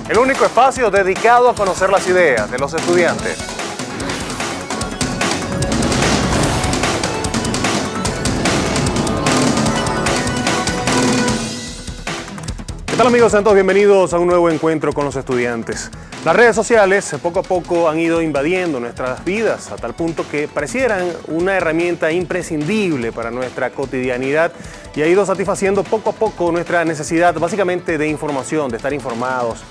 el único espacio dedicado a conocer las ideas de los estudiantes. ¿Qué tal, amigos? Sean todos bienvenidos a un nuevo encuentro con los estudiantes. Las redes sociales poco a poco han ido invadiendo nuestras vidas a tal punto que parecieran una herramienta imprescindible para nuestra cotidianidad y ha ido satisfaciendo poco a poco nuestra necesidad básicamente de información, de estar informados.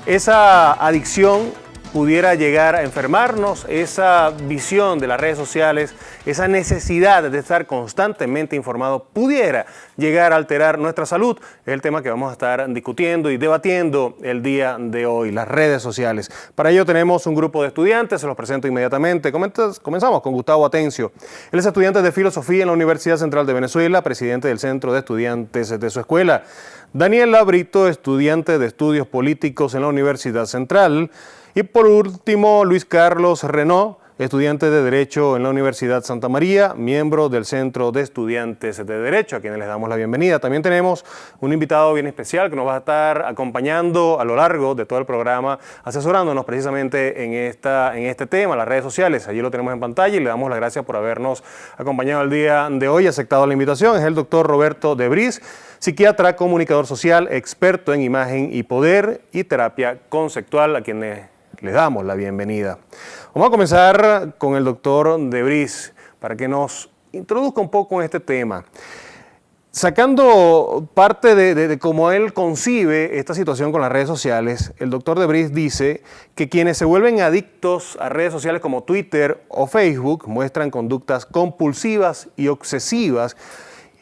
Esa adicción pudiera llegar a enfermarnos, esa visión de las redes sociales, esa necesidad de estar constantemente informado pudiera llegar a alterar nuestra salud. Es el tema que vamos a estar discutiendo y debatiendo el día de hoy, las redes sociales. Para ello tenemos un grupo de estudiantes, se los presento inmediatamente. Comenzamos con Gustavo Atencio. Él es estudiante de Filosofía en la Universidad Central de Venezuela, presidente del Centro de Estudiantes de su escuela. Daniela Brito, estudiante de Estudios Políticos en la Universidad Central. Y por último, Luis Carlos Renaud, estudiante de Derecho en la Universidad Santa María, miembro del Centro de Estudiantes de Derecho, a quienes les damos la bienvenida. También tenemos un invitado bien especial que nos va a estar acompañando a lo largo de todo el programa, asesorándonos precisamente en este tema, las redes sociales. Allí lo tenemos en pantalla y le damos las gracias por habernos acompañado el día de hoy, aceptado la invitación. Es el doctor Roberto Debris, psiquiatra, comunicador social, experto en imagen y poder y terapia conceptual, a quienes les damos la bienvenida. Vamos a comenzar con el doctor Debris para que nos introduzca un poco en este tema. Sacando parte de cómo él concibe esta situación con las redes sociales, el doctor Debris dice que quienes se vuelven adictos a redes sociales como Twitter o Facebook muestran conductas compulsivas y obsesivas,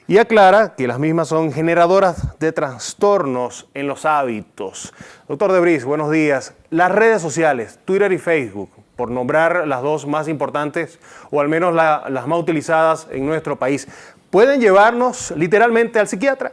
y aclara que las mismas son generadoras de trastornos en los hábitos. Doctor Debris, buenos días. Las redes sociales, Twitter y Facebook, por nombrar las dos más importantes, o al menos las más utilizadas en nuestro país, ¿pueden llevarnos literalmente al psiquiatra?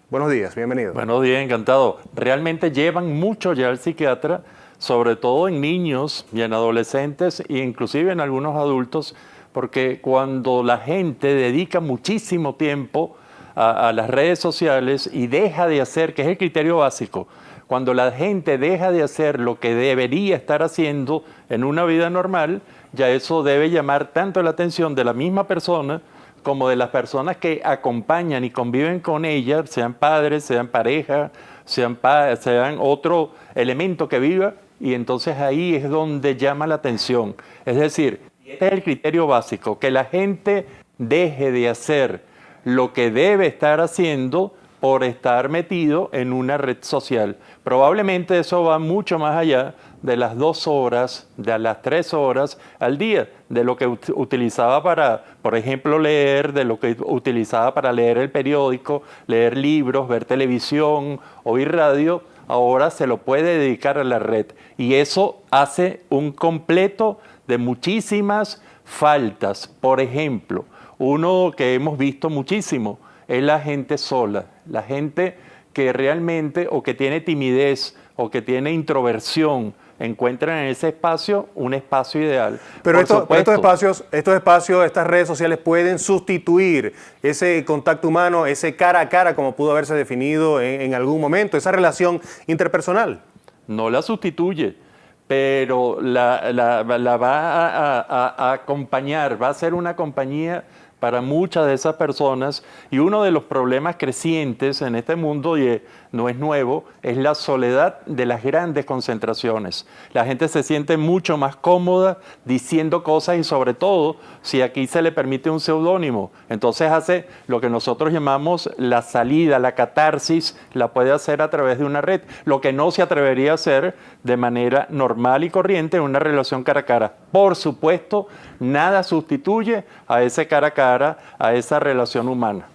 Buenos días, bienvenido. Buenos días, encantado. Realmente llevan mucho ya al psiquiatra, sobre todo en niños y en adolescentes e inclusive en algunos adultos, porque cuando la gente dedica muchísimo tiempo a las redes sociales y deja de hacer, que es el criterio básico, cuando la gente deja de hacer lo que debería estar haciendo en una vida normal, ya eso debe llamar tanto la atención de la misma persona como de las personas que acompañan y conviven con ella, sean padres, sean pareja, sean otro elemento que viva, y entonces ahí es donde llama la atención. Es decir, este es el criterio básico, que la gente deje de hacer lo que debe estar haciendo por estar metido en una red social. Probablemente eso va mucho más allá de las 2 horas, de las 3 horas al día, de lo que utilizaba para, por ejemplo, leer, de lo que utilizaba para leer el periódico, leer libros, ver televisión, oír radio. Ahora se lo puede dedicar a la red. Y eso hace un completo de muchísimas faltas. Por ejemplo, uno que hemos visto muchísimo es la gente sola, la gente que realmente o que tiene timidez o que tiene introversión, encuentran en ese espacio un espacio ideal. Pero estos espacios, estas redes sociales pueden sustituir ese contacto humano, ese cara a cara, como pudo haberse definido en algún momento, esa relación interpersonal. No la sustituye, pero la va a acompañar, va a ser una compañía para muchas de esas personas. Y uno de los problemas crecientes en este mundo, y no es nuevo, es la soledad de las grandes concentraciones. La gente se siente mucho más cómoda diciendo cosas, y sobre todo si aquí se le permite un seudónimo. Entonces hace lo que nosotros llamamos la salida, la catarsis, la puede hacer a través de una red, lo que no se atrevería a hacer de manera normal y corriente en una relación cara a cara. Por supuesto, nada sustituye a ese cara a cara, a esa relación humana.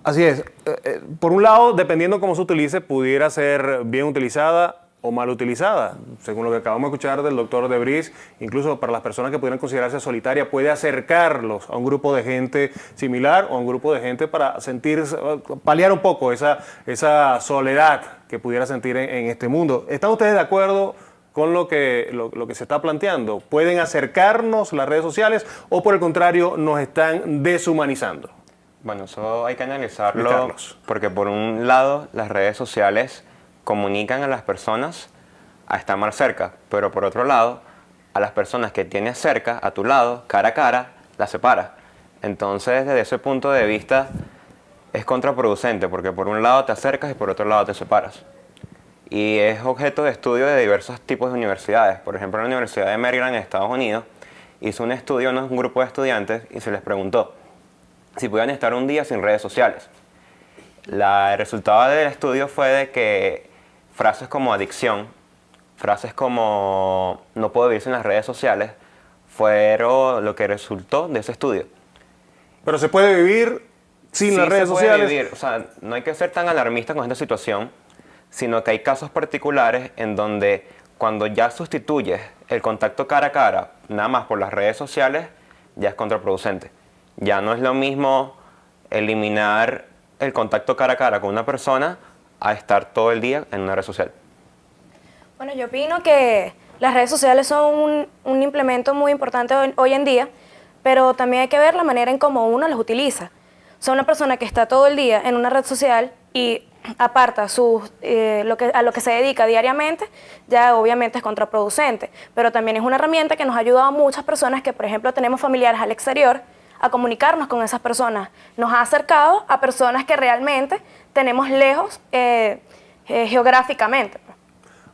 Así es. Por un lado, dependiendo cómo se utilice, pudiera ser bien utilizada o mal utilizada. Según lo que acabamos de escuchar del doctor Debris, incluso para las personas que pudieran considerarse solitarias, puede acercarlos a un grupo de gente similar o a un grupo de gente para paliar un poco esa soledad que pudiera sentir en este mundo. ¿Están ustedes de acuerdo con lo que se está planteando? ¿Pueden acercarnos las redes sociales o por el contrario nos están deshumanizando? Bueno, eso hay que analizarlo porque por un lado las redes sociales comunican a las personas a estar más cerca, pero por otro lado, a las personas que tienes cerca, a tu lado, cara a cara, las separas. Entonces, desde ese punto de vista, es contraproducente, porque por un lado te acercas y por otro lado te separas. Y es objeto de estudio de diversos tipos de universidades. Por ejemplo, la Universidad de Maryland en Estados Unidos hizo un estudio en un grupo de estudiantes y se les preguntó si podían estar un día sin redes sociales. El resultado del estudio fue de que frases como adicción, frases como no puedo vivir sin las redes sociales, fueron lo que resultó de ese estudio. Pero se puede vivir sin las redes sociales. Vivir. O sea, no hay que ser tan alarmista con esta situación, sino que hay casos particulares en donde cuando ya sustituyes el contacto cara a cara nada más por las redes sociales, ya es contraproducente. Ya no es lo mismo eliminar el contacto cara a cara con una persona a estar todo el día en una red social. Bueno, yo opino que las redes sociales son un implemento muy importante hoy en día, pero también hay que ver la manera en cómo uno las utiliza. O sea, una persona que está todo el día en una red social y aparta a lo que se dedica diariamente, ya obviamente es contraproducente, pero también es una herramienta que nos ha ayudado a muchas personas que, por ejemplo, tenemos familiares al exterior, a comunicarnos con esas personas. Nos ha acercado a personas que realmente tenemos lejos geográficamente.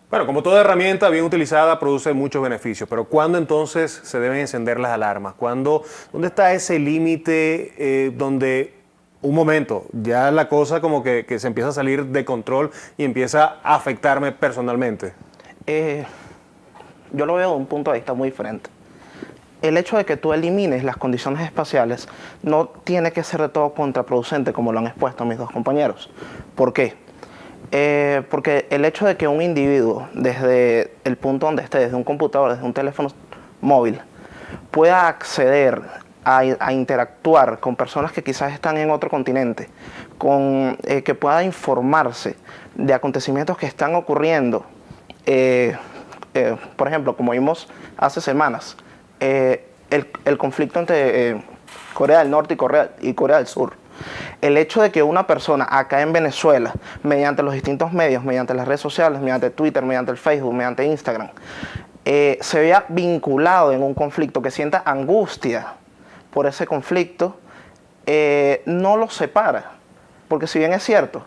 Bueno, como toda herramienta bien utilizada produce muchos beneficios, pero ¿cuándo entonces se deben encender las alarmas? ¿Dónde está ese límite donde un momento, ya la cosa como que se empieza a salir de control y empieza a afectarme personalmente? Yo lo veo de un punto de vista muy diferente. El hecho de que tú elimines las condiciones espaciales no tiene que ser de todo contraproducente, como lo han expuesto mis dos compañeros. ¿Por qué? Porque el hecho de que un individuo, desde el punto donde esté, desde un computador, desde un teléfono móvil, pueda acceder a interactuar con personas que quizás están en otro continente, que pueda informarse de acontecimientos que están ocurriendo, por ejemplo, como vimos hace semanas, el conflicto entre Corea del Norte y Corea del Sur. El hecho de que una persona acá en Venezuela, mediante los distintos medios, mediante las redes sociales, mediante Twitter, mediante el Facebook, mediante Instagram, se vea vinculado en un conflicto, que sienta angustia por ese conflicto, no lo separa. Porque si bien es cierto,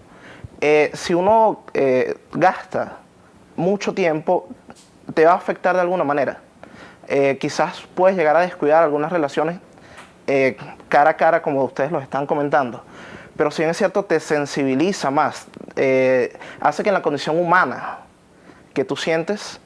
si uno gasta mucho tiempo, te va a afectar de alguna manera. Quizás puedes llegar a descuidar algunas relaciones cara a cara, como ustedes lo están comentando, pero si bien es cierto, te sensibiliza más, hace que en la condición humana que tú sientes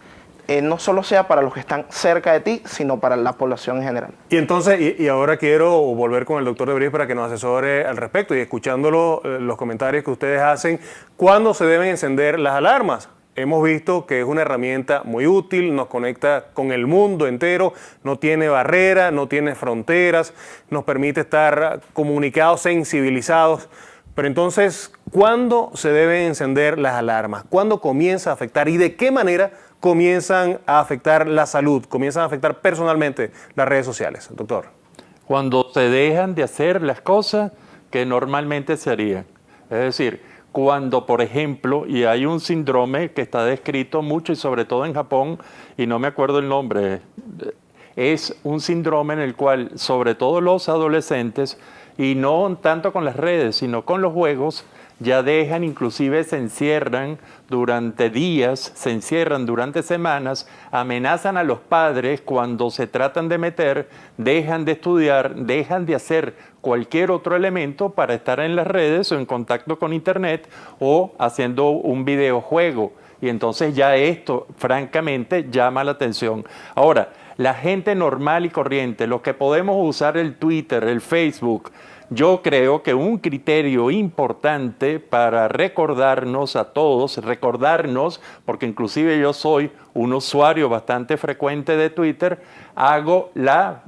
no solo sea para los que están cerca de ti, sino para la población en general. Y entonces, y ahora quiero volver con el doctor Debris para que nos asesore al respecto, y escuchándolo, los comentarios que ustedes hacen, ¿cuándo se deben encender las alarmas? Hemos visto que es una herramienta muy útil, nos conecta con el mundo entero, no tiene barreras, no tiene fronteras, nos permite estar comunicados, sensibilizados. Pero entonces, ¿cuándo se deben encender las alarmas? ¿Cuándo comienza a afectar y de qué manera comienzan a afectar la salud, comienzan a afectar personalmente las redes sociales, doctor? Cuando se dejan de hacer las cosas que normalmente se harían. Es decir, cuando, por ejemplo, y hay un síndrome que está descrito mucho y sobre todo en Japón, y no me acuerdo el nombre, es un síndrome en el cual sobre todo los adolescentes, y no tanto con las redes, sino con los juegos, ya dejan, inclusive se encierran durante días, se encierran durante semanas, amenazan a los padres cuando se tratan de meter, dejan de estudiar, dejan de hacer cualquier otro elemento para estar en las redes o en contacto con internet o haciendo un videojuego. Y entonces ya esto, francamente, llama la atención. Ahora, la gente normal y corriente, los que podemos usar el Twitter, el Facebook, yo creo que un criterio importante para recordarnos a todos, porque inclusive yo soy un usuario bastante frecuente de Twitter, hago la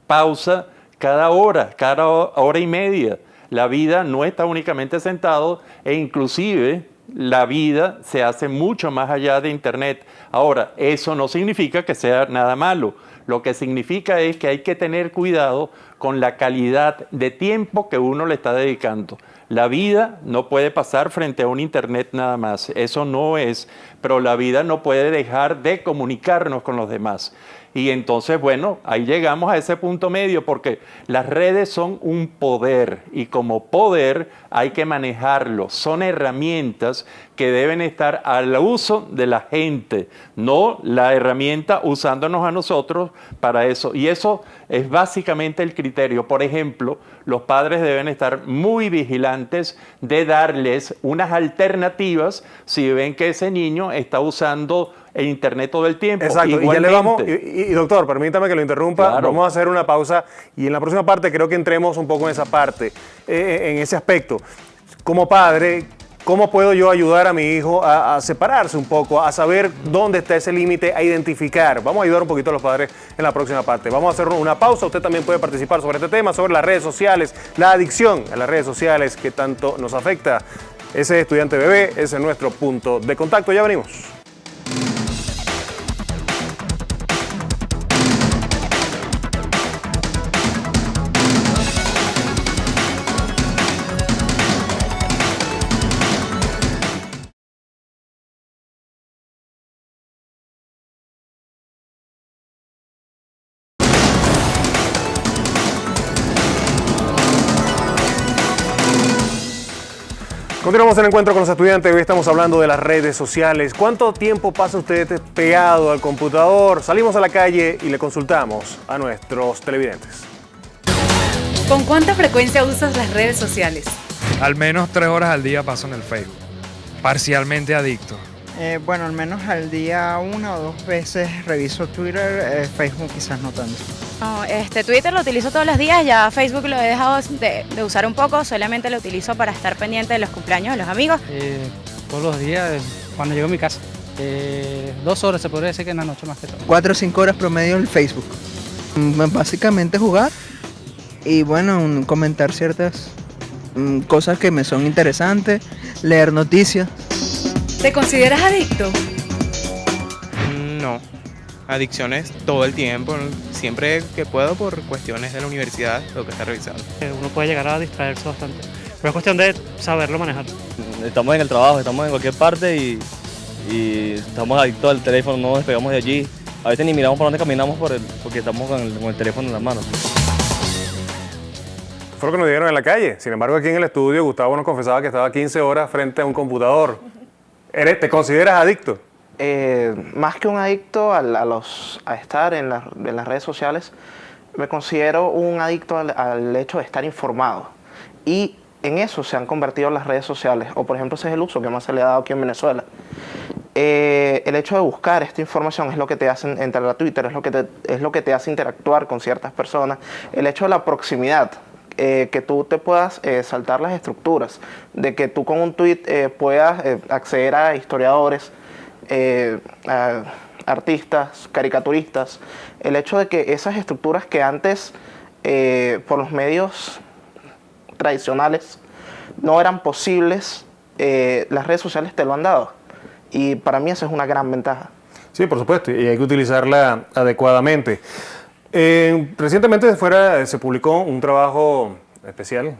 pausa cada hora y media. La vida no está únicamente sentado e inclusive la vida se hace mucho más allá de Internet. Ahora, eso no significa que sea nada malo. Lo que significa es que hay que tener cuidado con la calidad de tiempo que uno le está dedicando. La vida no puede pasar frente a un internet nada más, eso no es, pero la vida no puede dejar de comunicarnos con los demás. Y entonces, bueno, ahí llegamos a ese punto medio porque las redes son un poder y como poder hay que manejarlo. Son herramientas que deben estar al uso de la gente, no la herramienta usándonos a nosotros para eso. Y eso es básicamente el criterio. Por ejemplo, los padres deben estar muy vigilantes de darles unas alternativas si ven que ese niño está usando el internet todo el tiempo. Exacto, y ya le vamos, y doctor, permítame que lo interrumpa, Claro. Vamos a hacer una pausa y en la próxima parte creo que entremos un poco en esa parte, en ese aspecto. Como padre, ¿cómo puedo yo ayudar a mi hijo a separarse un poco, a saber dónde está ese límite, a identificar? Vamos a ayudar un poquito a los padres en la próxima parte. Vamos a hacer una pausa, usted también puede participar sobre este tema, sobre las redes sociales, la adicción a las redes sociales que tanto nos afecta. Ese estudiante bebé, ese es nuestro punto de contacto, ya venimos. Continuamos el encuentro con los estudiantes. Hoy estamos hablando de las redes sociales. ¿Cuánto tiempo pasa usted pegado al computador? Salimos a la calle y le consultamos a nuestros televidentes. ¿Con cuánta frecuencia usas las redes sociales? Al menos 3 horas al día paso en el Facebook. Parcialmente adicto. Bueno, al menos al día 1 o 2 veces reviso Twitter, Facebook quizás no tanto. No, Twitter lo utilizo todos los días, ya Facebook lo he dejado de usar un poco, solamente lo utilizo para estar pendiente de los cumpleaños de los amigos. Todos los días, cuando llego a mi casa. 2 horas se podría decir que en la noche más que todo. 4 o 5 horas promedio en Facebook. Básicamente jugar y bueno, comentar ciertas cosas que me son interesantes, leer noticias. ¿Te consideras adicto? No, adicciones todo el tiempo, siempre que puedo por cuestiones de la universidad, lo que está revisando. Uno puede llegar a distraerse bastante, pero es cuestión de saberlo manejar. Estamos en el trabajo, estamos en cualquier parte y estamos adictos al teléfono, no nos despegamos de allí. A veces ni miramos por dónde caminamos porque estamos con el teléfono en las manos. Fue lo que nos dieron en la calle. Sin embargo, aquí en el estudio, Gustavo nos confesaba que estaba 15 horas frente a un computador. ¿Te consideras adicto? Más que un adicto a estar en las redes sociales, me considero un adicto al hecho de estar informado. Y en eso se han convertido las redes sociales, o por ejemplo ese es el uso que más se le ha dado aquí en Venezuela. El hecho de buscar esta información es lo que te hace entrar a Twitter, es lo que te hace interactuar con ciertas personas. El hecho de la proximidad, que tú te puedas saltar las estructuras, de que tú con un tweet puedas acceder a historiadores, a artistas, caricaturistas. El hecho de que esas estructuras que antes por los medios tradicionales no eran posibles, las redes sociales te lo han dado. Y para mí eso es una gran ventaja. Sí, por supuesto, y hay que utilizarla adecuadamente. Recientemente se publicó un trabajo especial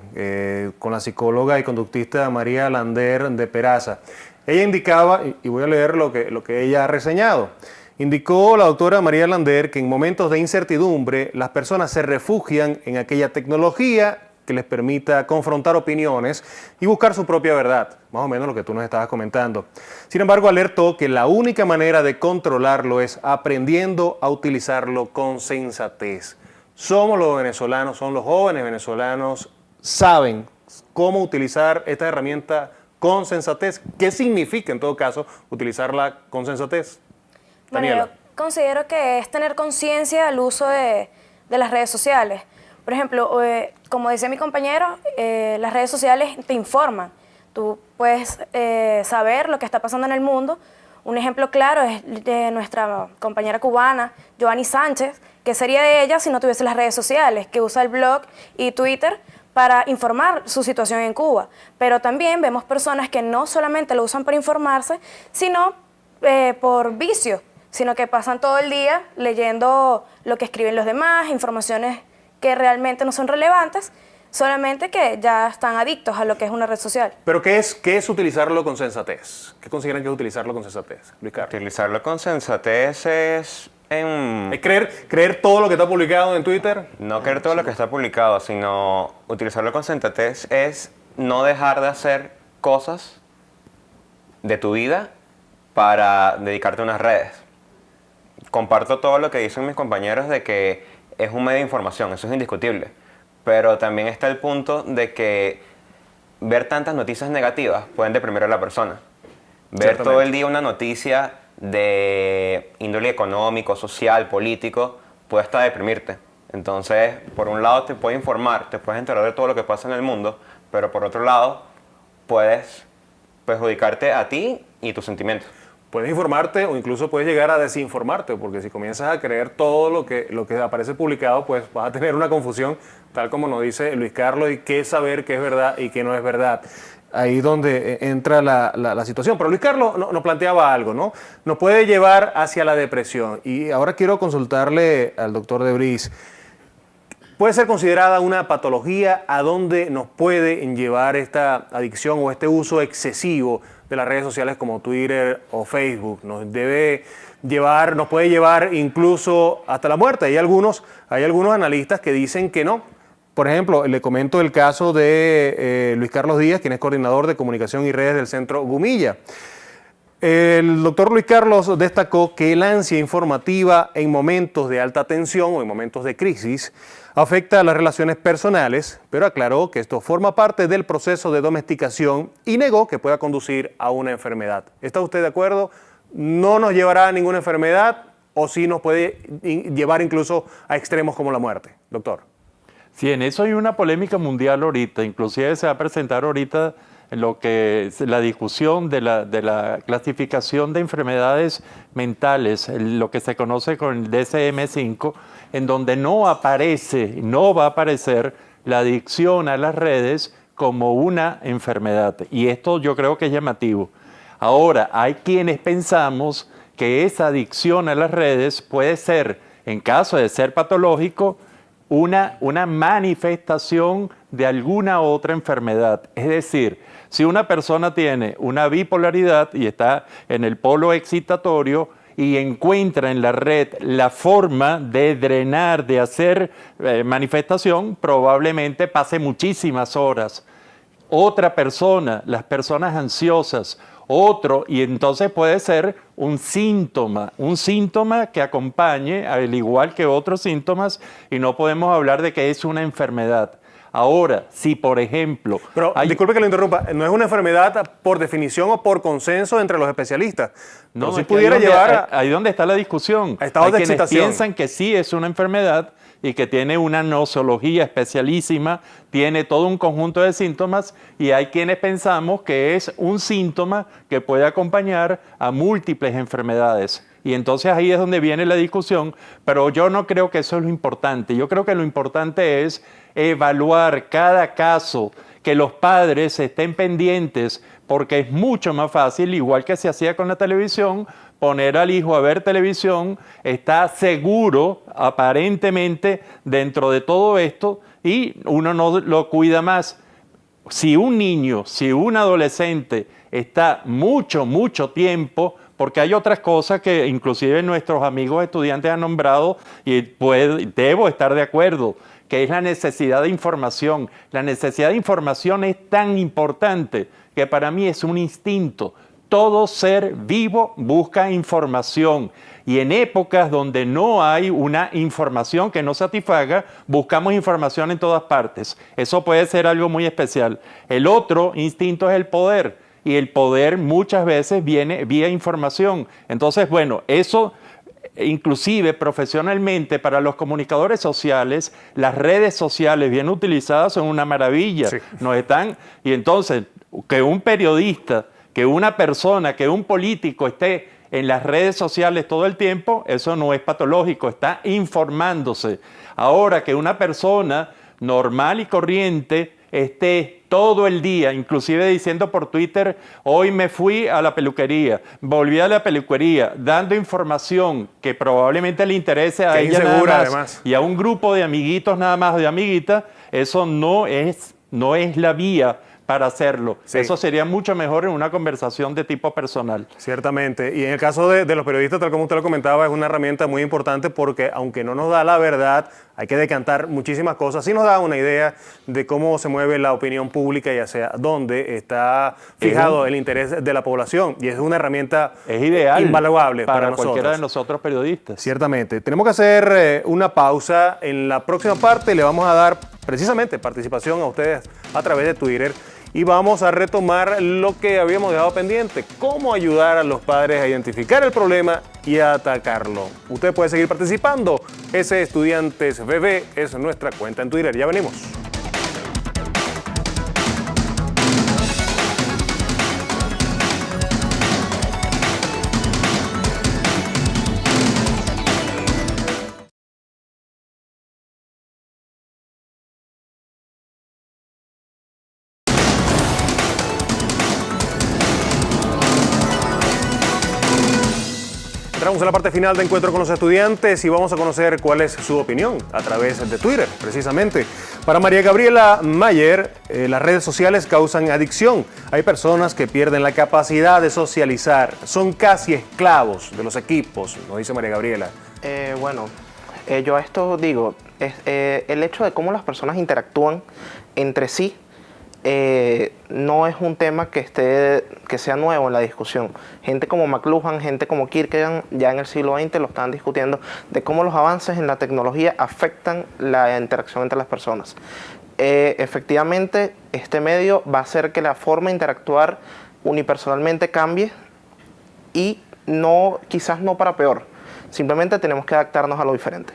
con la psicóloga y conductista María Lander de Peraza. Ella indicaba, y voy a leer lo que ella ha reseñado, indicó la doctora María Lander que en momentos de incertidumbre las personas se refugian en aquella tecnología que les permita confrontar opiniones y buscar su propia verdad, más o menos lo que tú nos estabas comentando. Sin embargo, alertó que la única manera de controlarlo es aprendiendo a utilizarlo con sensatez. Somos los venezolanos, son los jóvenes venezolanos, saben cómo utilizar esta herramienta con sensatez. ¿Qué significa, en todo caso, utilizarla con sensatez? Bueno, Daniela. yo considero que es tener conciencia del uso de las redes sociales. Por ejemplo, como decía mi compañero, las redes sociales te informan. Tú puedes saber lo que está pasando en el mundo. Un ejemplo claro es de nuestra compañera cubana, Joanny Sánchez, que sería de ella si no tuviese las redes sociales, que usa el blog y Twitter para informar su situación en Cuba. Pero también vemos personas que no solamente lo usan para informarse, sino por vicio, sino que pasan todo el día leyendo lo que escriben los demás, informaciones que realmente no son relevantes, solamente que ya están adictos a lo que es una red social. Pero ¿qué es utilizarlo con sensatez? ¿Qué consideran que es utilizarlo con sensatez, Luis Carlos? Utilizarlo con sensatez es ¿Es creer todo lo que está publicado en Twitter? No creer todo lo que está publicado, sino utilizarlo con sensatez es no dejar de hacer cosas de tu vida para dedicarte a unas redes. Comparto todo lo que dicen mis compañeros de que es un medio de información, eso es indiscutible. Pero también está el punto de que ver tantas noticias negativas pueden deprimir a la persona. Ver todo el día una noticia de índole económico, social, político, puede hasta deprimirte. Entonces, por un lado te puede informar, te puedes enterar de todo lo que pasa en el mundo, pero por otro lado puedes perjudicarte a ti y tus sentimientos. Puedes informarte o incluso puedes llegar a desinformarte, porque si comienzas a creer todo lo que aparece publicado, pues vas a tener una confusión, tal como nos dice Luis Carlos, y qué saber qué es verdad y qué no es verdad. Ahí es donde entra la situación. Pero Luis Carlos nos planteaba algo, ¿no? Nos puede llevar hacia la depresión. Y ahora quiero consultarle al doctor Debris. ¿Puede ser considerada una patología? ¿A dónde nos puede llevar esta adicción o este uso excesivo de las redes sociales como Twitter o Facebook? Nos puede llevar incluso hasta la muerte. Hay algunos analistas que dicen que no. Por ejemplo, le comento el caso de Luis Carlos Díaz, quien es coordinador de comunicación y redes del Centro Gumilla. El doctor Luis Carlos destacó que la ansia informativa en momentos de alta tensión o en momentos de crisis afecta a las relaciones personales, pero aclaró que esto forma parte del proceso de domesticación y negó que pueda conducir a una enfermedad. ¿Está usted de acuerdo? ¿No nos llevará a ninguna enfermedad o sí nos puede llevar incluso a extremos como la muerte, doctor? Sí, en eso hay una polémica mundial ahorita, inclusive se va a presentar ahorita en lo que es la discusión de la clasificación de enfermedades mentales, lo que se conoce con el DSM-5, en donde no va a aparecer la adicción a las redes como una enfermedad. Y esto yo creo que es llamativo. Ahora, hay quienes pensamos que esa adicción a las redes puede ser, en caso de ser patológico, una manifestación de alguna otra enfermedad. Es decir, si una persona tiene una bipolaridad y está en el polo excitatorio y encuentra en la red la forma de drenar, de hacer manifestación, probablemente pase muchísimas horas. Otra persona, las personas ansiosas, y entonces puede ser un síntoma que acompañe, al igual que otros síntomas, y no podemos hablar de que es una enfermedad. Ahora, si por ejemplo... Pero, disculpe que lo interrumpa, no es una enfermedad por definición o por consenso entre los especialistas. No, si pudiera llevar ahí donde está la discusión. A estados de quienes excitación. Piensan que sí es una enfermedad y que tiene una nosología especialísima, tiene todo un conjunto de síntomas, y hay quienes pensamos que es un síntoma que puede acompañar a múltiples enfermedades. Y entonces ahí es donde viene la discusión, pero yo no creo que eso es lo importante. Yo creo que lo importante es evaluar cada caso, que los padres estén pendientes, porque es mucho más fácil, igual que se hacía con la televisión, poner al hijo a ver televisión, está seguro aparentemente dentro de todo esto y uno no lo cuida más. Si un niño, si un adolescente está mucho tiempo, porque hay otras cosas que inclusive nuestros amigos estudiantes han nombrado y debo estar de acuerdo, que es la necesidad de información. La necesidad de información es tan importante que para mí es un instinto. Todo ser vivo busca información, y en épocas donde no hay una información que nos satisfaga, buscamos información en todas partes. Eso puede ser algo muy especial. El otro instinto es el poder, y el poder muchas veces viene vía información. Entonces, bueno, eso inclusive profesionalmente para los comunicadores sociales, las redes sociales bien utilizadas son una maravilla. Sí. Y entonces, que un periodista, que una persona, que un político esté en las redes sociales todo el tiempo, eso no es patológico, está informándose. Ahora, que una persona normal y corriente estés todo el día, inclusive diciendo por Twitter, hoy me fui a la peluquería, volví a la peluquería, dando información que probablemente le interese a ella nada más, además, y a un grupo de amiguitos nada más, de amiguitas, eso no es la vía para hacerlo. Sí. Eso sería mucho mejor en una conversación de tipo personal. Ciertamente. Y en el caso de los periodistas, tal como usted lo comentaba, es una herramienta muy importante porque aunque no nos da la verdad, hay que decantar muchísimas cosas. Sí nos da una idea de cómo se mueve la opinión pública y hacia dónde está fijado el interés de la población. Y es una herramienta ideal invaluable para cualquiera de nosotros periodistas. Ciertamente. Tenemos que hacer una pausa. En la próxima parte le vamos a dar precisamente participación a ustedes a través de Twitter. Y vamos a retomar lo que habíamos dejado pendiente, cómo ayudar a los padres a identificar el problema y a atacarlo. Usted puede seguir participando. Ese Estudiantes BB es nuestra cuenta en Twitter. Ya venimos. Entramos en la parte final de Encuentro con los Estudiantes y vamos a conocer cuál es su opinión a través de Twitter, precisamente. Para María Gabriela Mayer, las redes sociales causan adicción. Hay personas que pierden la capacidad de socializar, son casi esclavos de los equipos, nos dice María Gabriela. Yo a esto digo, el hecho de cómo las personas interactúan entre sí, no es un tema que sea nuevo en la discusión. Gente como McLuhan, gente como Kierkegaard, ya en el siglo XX lo estaban discutiendo, de cómo los avances en la tecnología afectan la interacción entre las personas. Efectivamente, este medio va a hacer que la forma de interactuar unipersonalmente cambie y quizás no para peor. Simplemente tenemos que adaptarnos a lo diferente.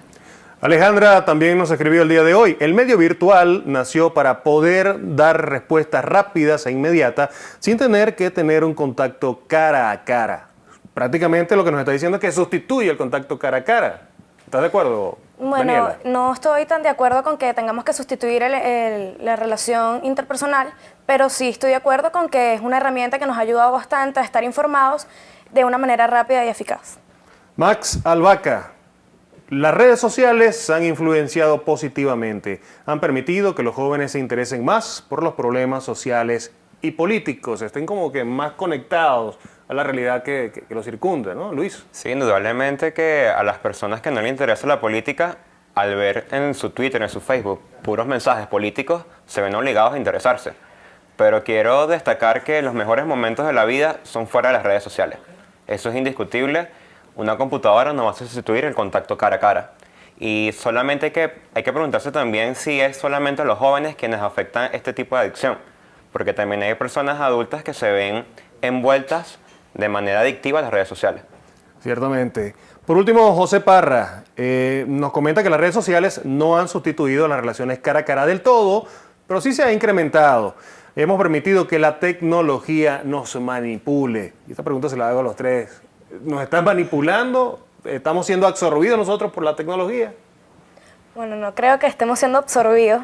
Alejandra también nos escribió el día de hoy. El medio virtual nació para poder dar respuestas rápidas e inmediatas sin tener que tener un contacto cara a cara. Prácticamente lo que nos está diciendo es que sustituye el contacto cara a cara. ¿Estás de acuerdo, Daniela? No estoy tan de acuerdo con que tengamos que sustituir la relación interpersonal, pero sí estoy de acuerdo con que es una herramienta que nos ha ayudado bastante a estar informados de una manera rápida y eficaz. Max Albaca. Las redes sociales han influenciado positivamente, han permitido que los jóvenes se interesen más por los problemas sociales y políticos, estén como que más conectados a la realidad que los circunda, ¿no, Luis? Sí, indudablemente que a las personas que no les interesa la política, al ver en su Twitter, en su Facebook, puros mensajes políticos, se ven obligados a interesarse. Pero quiero destacar que los mejores momentos de la vida son fuera de las redes sociales. Eso es indiscutible. Una computadora no va a sustituir el contacto cara a cara. Y solamente hay que preguntarse también si es solamente a los jóvenes quienes afectan este tipo de adicción. Porque también hay personas adultas que se ven envueltas de manera adictiva a las redes sociales. Ciertamente. Por último, José Parra nos comenta que las redes sociales no han sustituido las relaciones cara a cara del todo, pero sí se ha incrementado. Hemos permitido que la tecnología nos manipule. Y esta pregunta se la hago a los tres. ¿Nos están manipulando? ¿Estamos siendo absorbidos nosotros por la tecnología? Bueno, no creo que estemos siendo absorbidos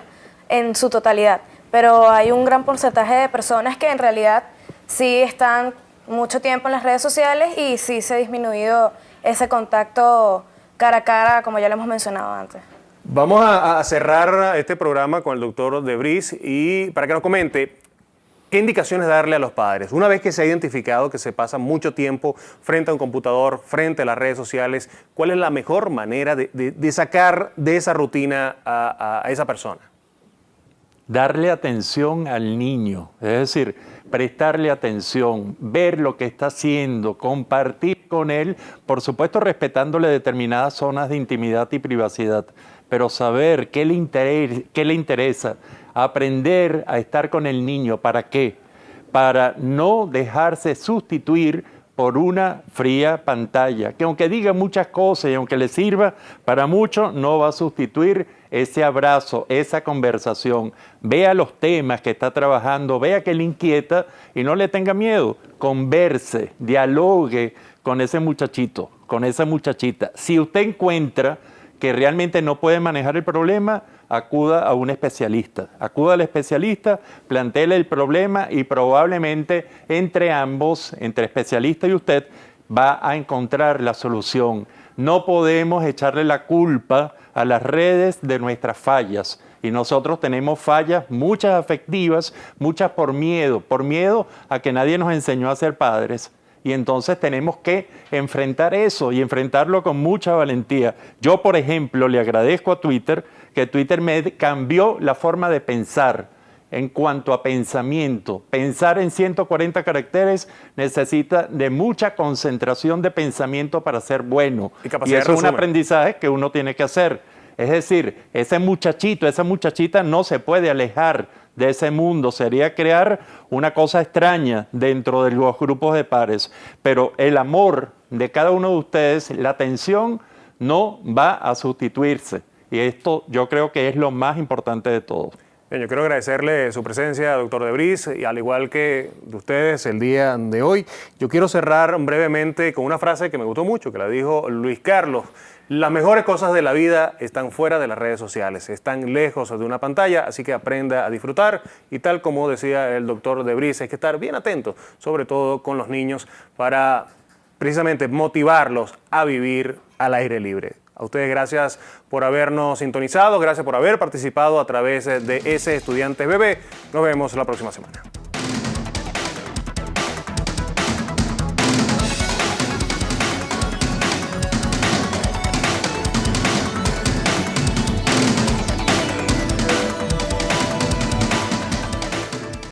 en su totalidad, pero hay un gran porcentaje de personas que en realidad sí están mucho tiempo en las redes sociales y sí se ha disminuido ese contacto cara a cara, como ya lo hemos mencionado antes. Vamos a cerrar este programa con el doctor Debris y para que nos comente ¿qué indicaciones darle a los padres? Una vez que se ha identificado que se pasa mucho tiempo frente a un computador, frente a las redes sociales, ¿cuál es la mejor manera de sacar de esa rutina a esa persona? Darle atención al niño, es decir, prestarle atención, ver lo que está haciendo, compartir con él, por supuesto respetándole determinadas zonas de intimidad y privacidad, pero saber qué le interesa, aprender a estar con el niño. ¿Para qué? Para no dejarse sustituir por una fría pantalla, que aunque diga muchas cosas y aunque le sirva para mucho, no va a sustituir ese abrazo, esa conversación. Vea los temas que está trabajando, vea que le inquieta y no le tenga miedo. Converse, dialogue con ese muchachito, con esa muchachita. Si usted encuentra que realmente no puede manejar el problema, acuda a un especialista. Acuda al especialista, plantéele el problema y probablemente entre ambos, entre especialista y usted, va a encontrar la solución. No podemos echarle la culpa a las redes de nuestras fallas. Y nosotros tenemos fallas, muchas afectivas, muchas por miedo a que nadie nos enseñó a ser padres. Y entonces tenemos que enfrentar eso y enfrentarlo con mucha valentía. Yo, por ejemplo, le agradezco a Twitter que Twitter me cambió la forma de pensar en cuanto a pensamiento. Pensar en 140 caracteres necesita de mucha concentración de pensamiento para ser bueno. Y eso es un aprendizaje que uno tiene que hacer. Es decir, ese muchachito, esa muchachita no se puede alejar de ese mundo. Sería crear una cosa extraña dentro de los grupos de pares. Pero el amor de cada uno de ustedes, la atención, no va a sustituirse. Y esto yo creo que es lo más importante de todo. Bien, yo quiero agradecerle su presencia, doctor De Vries, y al igual que de ustedes el día de hoy. Yo quiero cerrar brevemente con una frase que me gustó mucho, que la dijo Luis Carlos. Las mejores cosas de la vida están fuera de las redes sociales, están lejos de una pantalla, así que aprenda a disfrutar. Y tal como decía el doctor De Vries, hay que estar bien atento, sobre todo con los niños, para precisamente motivarlos a vivir al aire libre. A ustedes gracias por habernos sintonizado, gracias por haber participado a través de ese Estudiantes Bebé. Nos vemos la próxima semana.